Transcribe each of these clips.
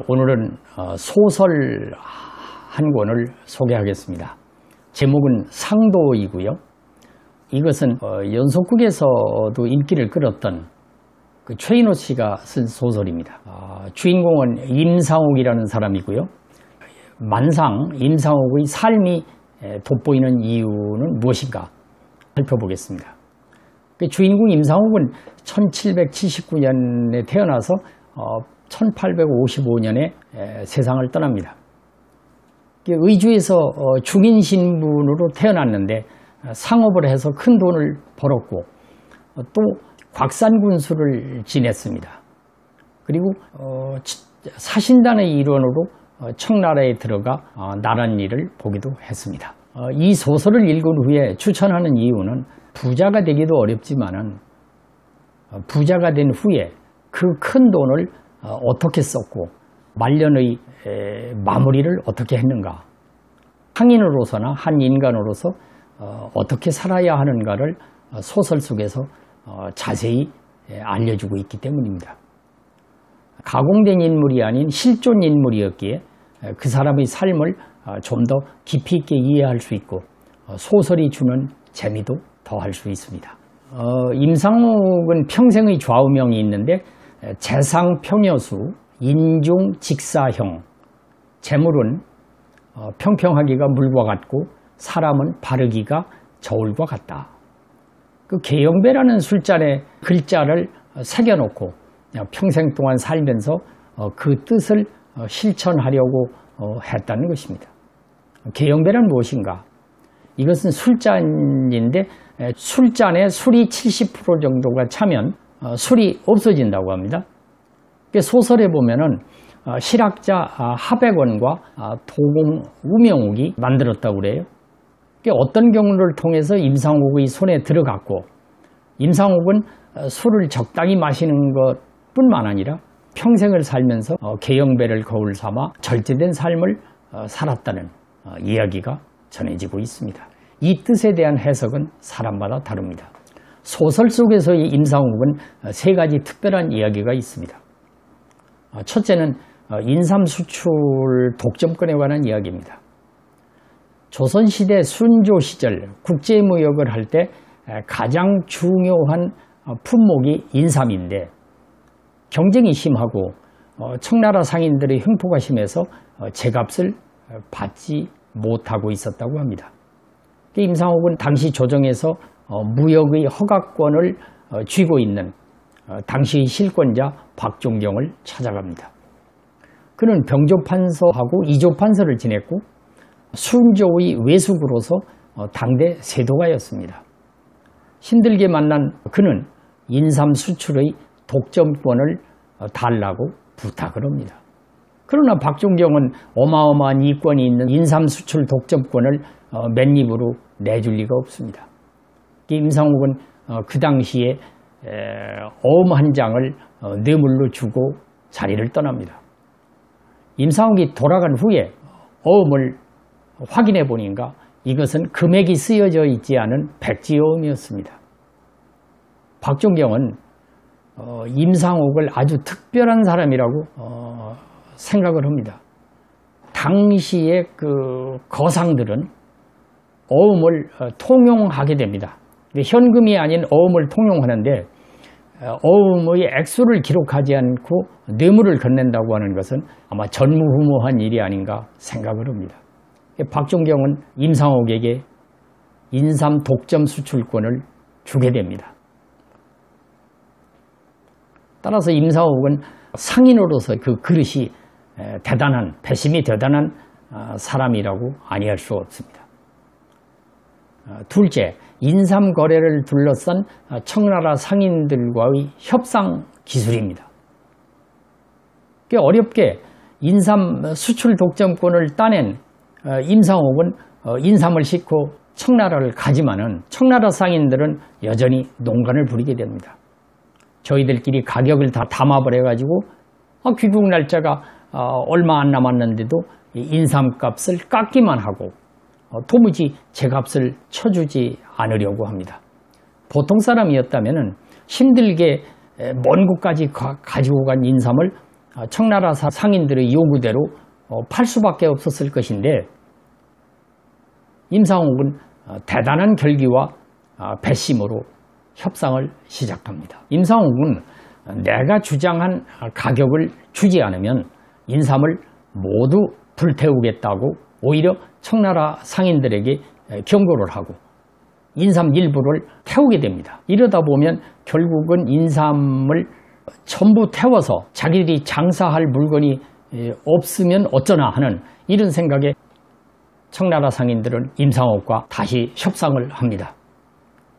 오늘은 소설 한 권을 소개하겠습니다. 제목은 상도이고요. 이것은 연속극에서도 인기를 끌었던 최인호 씨가 쓴 소설입니다. 주인공은 임상옥이라는 사람이고요. 만상 임상옥의 삶이 돋보이는 이유는 무엇인가 살펴보겠습니다. 주인공 임상옥은 1779년에 태어나서 1855년에 세상을 떠납니다. 의주에서 중인 신분으로 태어났는데 상업을 해서 큰 돈을 벌었고 또 곽산군수를 지냈습니다. 그리고 사신단의 일원으로 청나라에 들어가 나란 일을 보기도 했습니다. 이 소설을 읽은 후에 추천하는 이유는 부자가 되기도 어렵지만은 부자가 된 후에 그 큰 돈을 어떻게 썼고 말년의 마무리를 어떻게 했는가, 상인으로서나 한 인간으로서 어떻게 살아야 하는가를 소설 속에서 자세히 알려주고 있기 때문입니다. 가공된 인물이 아닌 실존 인물이었기에 그 사람의 삶을 좀 더 깊이 있게 이해할 수 있고 소설이 주는 재미도 더할 수 있습니다. 임상옥은 평생의 좌우명이 있는데 재상평여수, 인중직사형, 재물은 평평하기가 물과 같고 사람은 바르기가 저울과 같다. 그 계영배라는 술잔에 글자를 새겨놓고 평생 동안 살면서 그 뜻을 실천하려고 했다는 것입니다. 계영배란 무엇인가? 이것은 술잔인데 술잔에 술이 70% 정도가 차면 술이 없어진다고 합니다. 소설에 보면은 실학자 하백원과 도공 우명옥이 만들었다고 그래요. 어떤 경로를 통해서 임상옥의 손에 들어갔고 임상옥은 술을 적당히 마시는 것뿐만 아니라 평생을 살면서 계영배를 거울 삼아 절제된 삶을 살았다는 이야기가 전해지고 있습니다. 이 뜻에 대한 해석은 사람마다 다릅니다. 소설 속에서의 임상옥은 세 가지 특별한 이야기가 있습니다. 첫째는 인삼 수출 독점권에 관한 이야기입니다. 조선시대 순조 시절 국제무역을 할 때 가장 중요한 품목이 인삼인데 경쟁이 심하고 청나라 상인들의 횡포가 심해서 제값을 받지 못하고 있었다고 합니다. 임상옥은 당시 조정에서 무역의 허가권을 쥐고 있는 당시의 실권자 박종경을 찾아갑니다. 그는 병조판서하고 이조판서를 지냈고 순조의 외숙으로서 당대 세도가였습니다. 힘들게 만난 그는 인삼 수출의 독점권을 달라고 부탁을 합니다. 그러나 박종경은 어마어마한 이권이 있는 인삼 수출 독점권을 맨입으로 내줄 리가 없습니다. 임상옥은 그 당시에 어음 한 장을 뇌물로 주고 자리를 떠납니다. 임상옥이 돌아간 후에 어음을 확인해 보니까 이것은 금액이 쓰여져 있지 않은 백지어음이었습니다. 박종경은 임상옥을 아주 특별한 사람이라고 생각을 합니다. 당시의 그 거상들은 어음을 통용하게 됩니다. 현금이 아닌 어음을 통용하는데 어음의 액수를 기록하지 않고 뇌물을 건넨다고 하는 것은 아마 전무후무한 일이 아닌가 생각을 합니다. 박종경은 임상옥에게 인삼 독점 수출권을 주게 됩니다. 따라서 임상옥은 상인으로서 그 그릇이 대단한, 배심이 대단한 사람이라고 아니할 수 없습니다. 둘째, 인삼 거래를 둘러싼 청나라 상인들과의 협상 기술입니다. 꽤 어렵게 인삼 수출 독점권을 따낸 임상옥은 인삼을 싣고 청나라를 가지만은 청나라 상인들은 여전히 농간을 부리게 됩니다. 저희들끼리 가격을 다 담합을 해가지고 귀국 날짜가 얼마 안 남았는데도 인삼값을 깎기만 하고 도무지 제값을 쳐주지 않으려고 합니다. 보통 사람이었다면 힘들게 먼 곳까지 가지고 간 인삼을 청나라 상인들의 요구대로 팔 수밖에 없었을 것인데 임상옥은 대단한 결기와 배심으로 협상을 시작합니다. 임상옥은 내가 주장한 가격을 주지 않으면 인삼을 모두 불태우겠다고 오히려 청나라 상인들에게 경고를 하고 인삼 일부를 태우게 됩니다. 이러다 보면 결국은 인삼을 전부 태워서 자기들이 장사할 물건이 없으면 어쩌나 하는 이런 생각에 청나라 상인들은 임상옥과 다시 협상을 합니다.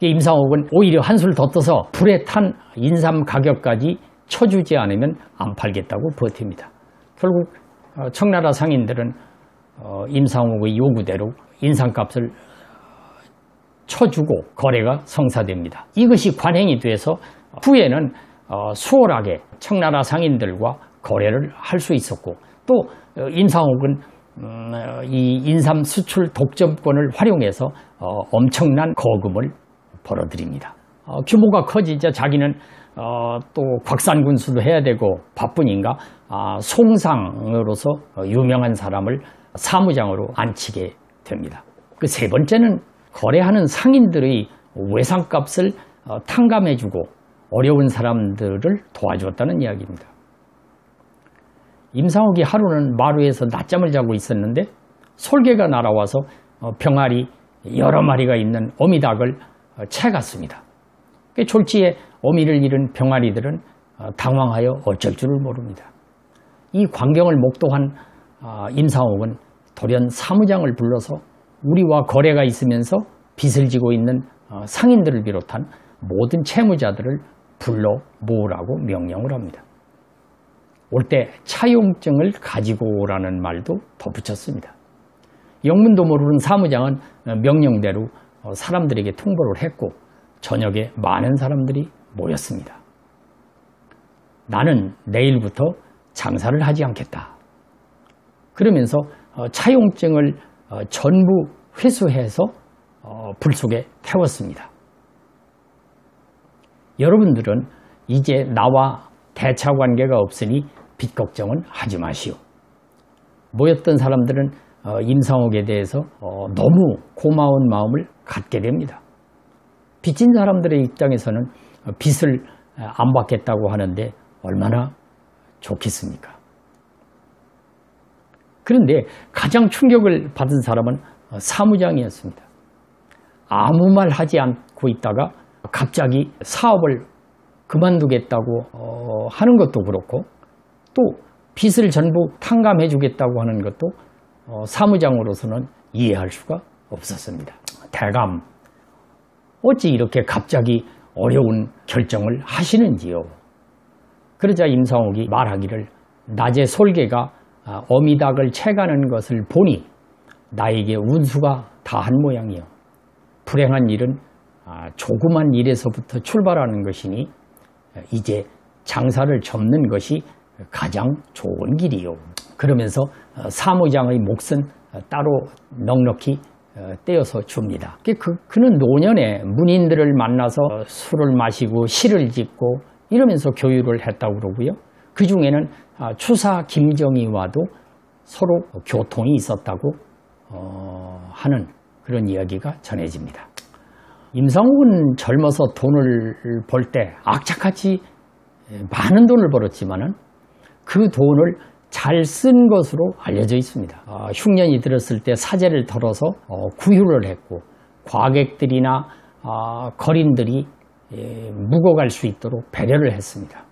임상옥은 오히려 한술 더 떠서 불에 탄 인삼 가격까지 쳐주지 않으면 안 팔겠다고 버팁니다. 결국 청나라 상인들은 임상옥의 요구대로 인삼값을 쳐주고 거래가 성사됩니다. 이것이 관행이 돼서 후에는 수월하게 청나라 상인들과 거래를 할 수 있었고 또 임상옥은 이 인삼 수출 독점권을 활용해서 엄청난 거금을 벌어들입니다. 규모가 커지자 자기는 또 곽산군수도 해야 되고 바쁘니까 송상으로서 유명한 사람을 사무장으로 앉히게 됩니다. 그 세 번째는 거래하는 상인들의 외상값을 탕감해주고 어려운 사람들을 도와주었다는 이야기입니다. 임상옥이 하루는 마루에서 낮잠을 자고 있었는데 솔개가 날아와서 병아리 여러 마리가 있는 어미닭을 채갔습니다. 졸지에 어미를 잃은 병아리들은 당황하여 어쩔 줄을 모릅니다. 이 광경을 목도한 임상옥은 돌연 사무장을 불러서 우리와 거래가 있으면서 빚을 지고 있는 상인들을 비롯한 모든 채무자들을 불러 모으라고 명령을 합니다. 올 때 차용증을 가지고 오라는 말도 덧붙였습니다. 영문도 모르는 사무장은 명령대로 사람들에게 통보를 했고 저녁에 많은 사람들이 모였습니다. 나는 내일부터 장사를 하지 않겠다. 그러면서 차용증을 전부 회수해서 불 속에 태웠습니다. 여러분들은 이제 나와 대차 관계가 없으니 빚 걱정은 하지 마시오. 모였던 사람들은 임상옥에 대해서 너무 고마운 마음을 갖게 됩니다. 빚진 사람들의 입장에서는 빚을 안 받겠다고 하는데 얼마나 좋겠습니까? 그런데 가장 충격을 받은 사람은 사무장이었습니다. 아무 말 하지 않고 있다가 갑자기 사업을 그만두겠다고 하는 것도 그렇고 또 빚을 전부 탕감해 주겠다고 하는 것도 사무장으로서는 이해할 수가 없었습니다. 대감, 어찌 이렇게 갑자기 어려운 결정을 하시는지요? 그러자 임상옥이 말하기를 낮에 솔개가 어미닭을 채가는 것을 보니 나에게 운수가 다한 모양이요. 불행한 일은 조그만 일에서부터 출발하는 것이니 이제 장사를 접는 것이 가장 좋은 길이요. 그러면서 사무장의 몫은 따로 넉넉히 떼어서 줍니다. 그는 노년에 문인들을 만나서 술을 마시고 시를 짓고 이러면서 교유를 했다고 그러고요. 그 중에는 추사 김정희와도 서로 교통이 있었다고 하는 그런 이야기가 전해집니다. 임상옥은 젊어서 돈을 벌 때 악착같이 많은 돈을 벌었지만은 그 돈을 잘 쓴 것으로 알려져 있습니다. 흉년이 들었을 때 사제를 털어서 구휼을 했고 과객들이나 거린들이 묵어갈 수 있도록 배려를 했습니다.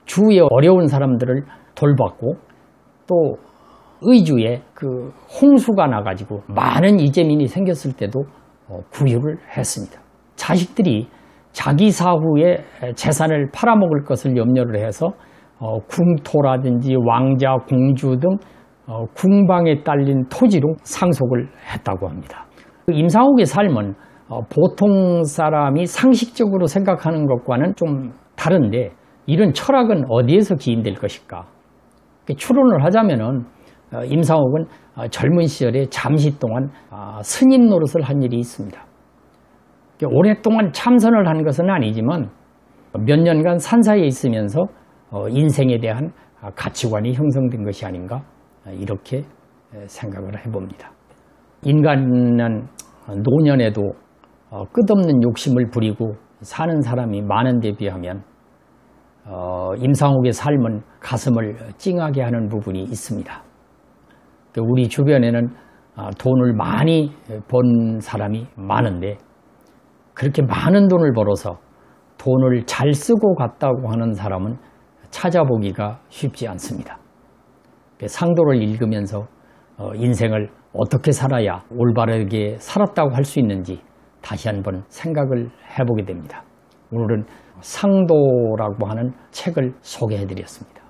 주위에 어려운 사람들을 돌봤고 또 의주에 그 홍수가 나가지고 많은 이재민이 생겼을 때도 구휼을 했습니다. 자식들이 자기 사후에 재산을 팔아먹을 것을 염려를 해서 궁토라든지 왕자, 공주 등 궁방에 딸린 토지로 상속을 했다고 합니다. 임상옥의 삶은 보통 사람이 상식적으로 생각하는 것과는 좀 다른데 이런 철학은 어디에서 기인될 것일까? 추론을 하자면은 임상옥은 젊은 시절에 잠시 동안 스님 노릇을 한 일이 있습니다. 오랫동안 참선을 한 것은 아니지만 몇 년간 산사에 있으면서 인생에 대한 가치관이 형성된 것이 아닌가 이렇게 생각을 해봅니다. 인간은 노년에도 끝없는 욕심을 부리고 사는 사람이 많은 데 비하면 임상옥의 삶은 가슴을 찡하게 하는 부분이 있습니다. 우리 주변에는 돈을 많이 번 사람이 많은데 그렇게 많은 돈을 벌어서 돈을 잘 쓰고 갔다고 하는 사람은 찾아보기가 쉽지 않습니다. 상도를 읽으면서 인생을 어떻게 살아야 올바르게 살았다고 할 수 있는지 다시 한번 생각을 해보게 됩니다. 오늘은 상도라고 하는 책을 소개해드렸습니다.